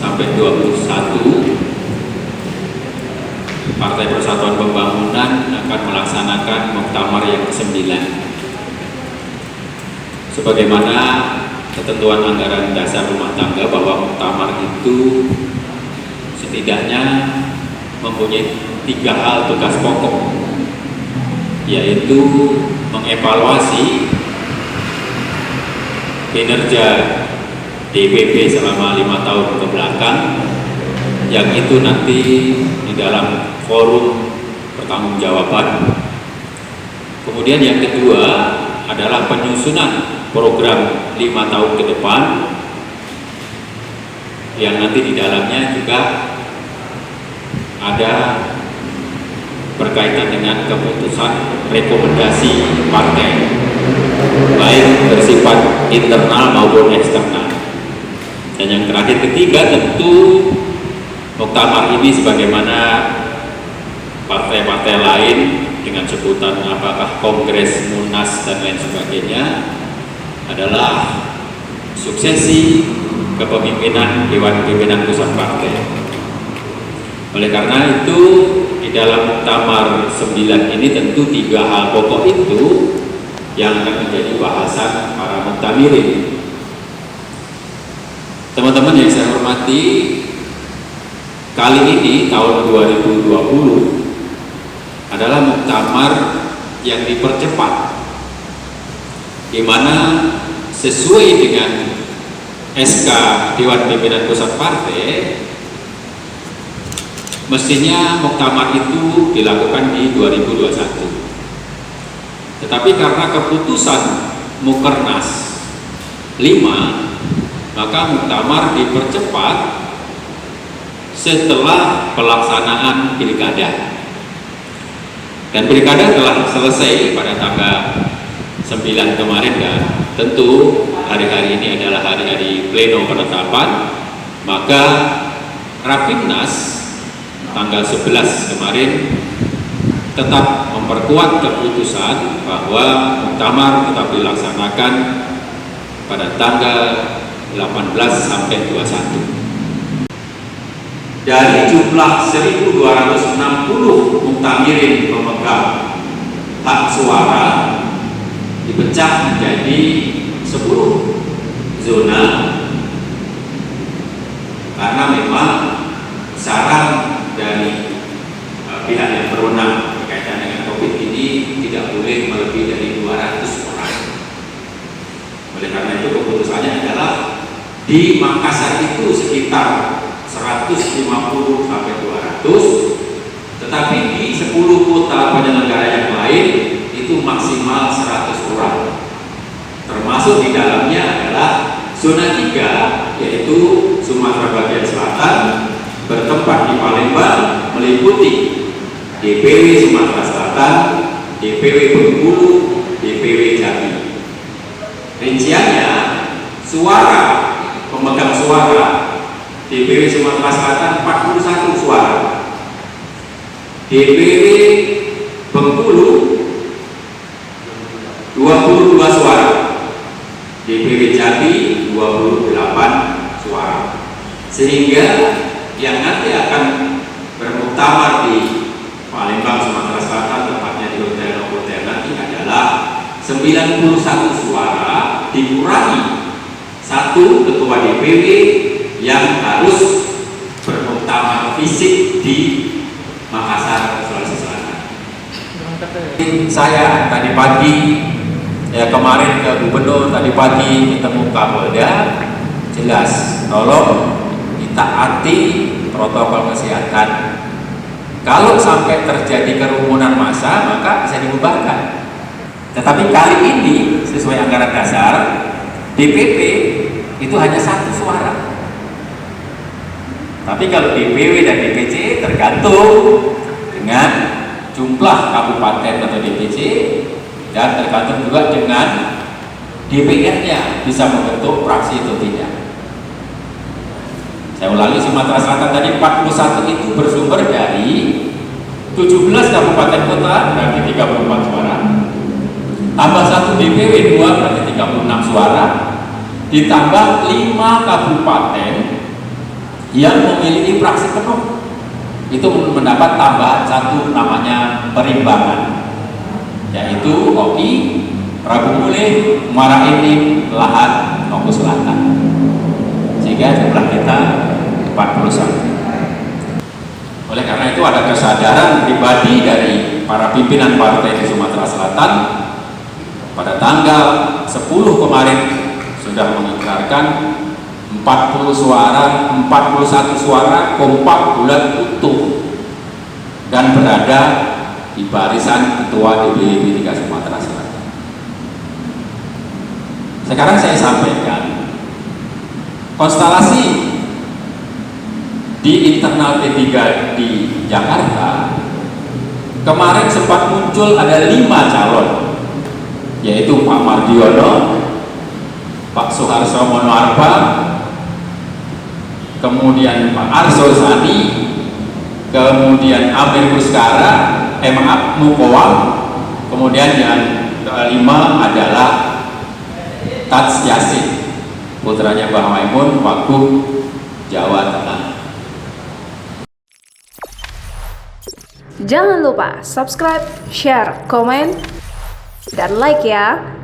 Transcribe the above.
sampai 21 Partai Persatuan Pembangunan akan melaksanakan muktamar yang ke-9. Sebagaimana ketentuan anggaran dasar rumah tangga bahwa muktamar itu setidaknya mempunyai 3 hal tugas pokok, yaitu mengevaluasi kinerja DPP selama 5 tahun ke belakang, yang itu nanti di dalam forum pertanggungjawaban. Kemudian yang kedua adalah penyusunan program 5 tahun ke depan, yang nanti di dalamnya juga ada berkaitan dengan keputusan rekomendasi partai, baik bersifat internal maupun eksternal. Dan yang terakhir ketiga, tentu muktamar ini sebagaimana partai-partai lain dengan sebutan apakah kongres, munas dan lain sebagainya, adalah suksesi kepemimpinan Dewan Pimpinan Pusat Partai. Oleh karena itu, di dalam muktamar 9 ini tentu 3 hal pokok itu yang akan menjadi bahasan para muktamirin. Teman-teman yang saya hormati, kali ini tahun 2020 adalah muktamar yang dipercepat, di mana sesuai dengan SK Dewan Pimpinan Pusat Partai, mestinya muktamar itu dilakukan di 2021. Tetapi karena keputusan Mukernas 5, maka muktamar dipercepat setelah pelaksanaan pilkada. Dan pilkada telah selesai pada tanggal 9 kemarin, dan tentu hari-hari ini adalah hari-hari pleno penetapan. Maka Rapimnas tanggal 11 kemarin tetap memperkuat keputusan bahwa muktamar tetap dilaksanakan pada tanggal 18 sampai 21. Dari jumlah 1.260 muktamirin pemegang hak suara dipecah menjadi 10 zona, karena memang saran dari pihak yang berwenang berkaitan dengan COVID ini tidak boleh melebihi dari 200 orang. Oleh karena itu keputusannya adalah di Makassar itu sekitar 150 sampai 200, tetapi di 10 kota penyelenggara yang lain itu maksimal 100 orang. Termasuk di dalamnya adalah zona 3, yaitu Sumatera bagian selatan, bertempat di Palembang, meliputi DPW Sumatera Selatan, DPW Bengkulu, DPW Jambi. Rinciannya, suara pemegang suara DPW Sumatera Selatan 41 suara, DPW Bengkulu 22 suara, DPW Jambi 28 suara. Sehingga yang nanti akan bermuktamar di Palembang, Sumatera Selatan, tepatnya di Hotel Novotel nanti adalah 91 suara dikurangi 1 ketua DPW yang harus bermuktamar fisik di Makassar, Sulawesi Selatan. Saya tadi pagi, kemarin ke Gubernur, tadi pagi ketemu Kapolda, jelas tolong ditaati protokol kesehatan. Kalau sampai terjadi kerumunan massa, maka bisa dibubarkan. Tetapi kali ini sesuai anggaran dasar, DPP itu hanya 1 suara. Tapi kalau DPW dan DPC tergantung dengan jumlah kabupaten atau DPC, dan tergantung juga dengan DPR-nya bisa membentuk fraksi atau tidak. Saya ulangi, Sumatera Selatan tadi 41 itu bersumber dari 17 kabupaten kota, berarti 34 suara, tambah 1 DPW 2 berarti 36 suara, ditambah 5 kabupaten yang memiliki praksi penuh, itu mendapat tambahan satu namanya perimbangan, yaitu Oki, Rabu Mulih, Muara Enim, Lahat, Nogo Selatan, sehingga jumlah kita 41. Oleh karena itu ada kesadaran pribadi dari para pimpinan partai di Sumatera Selatan pada tanggal 10 kemarin sudah mengikrarkan 40 suara, 41 suara kompak bulat utuh dan berada di barisan ketua DPD 3 Sumatera Selatan. Sekarang saya sampaikan konstelasi di internal P3 di Jakarta kemarin sempat muncul ada 5 calon, yaitu Pak Mardiono, Pak Soeharto Monoarfa, kemudian Pak Arsul Sani, kemudian Amir Kuskara, Mukowal, kemudian yang kelima adalah Tats Yasin, putranya Mbah Maimun, Wagub Jawa Tengah. Jangan lupa subscribe, share, komen, dan like ya.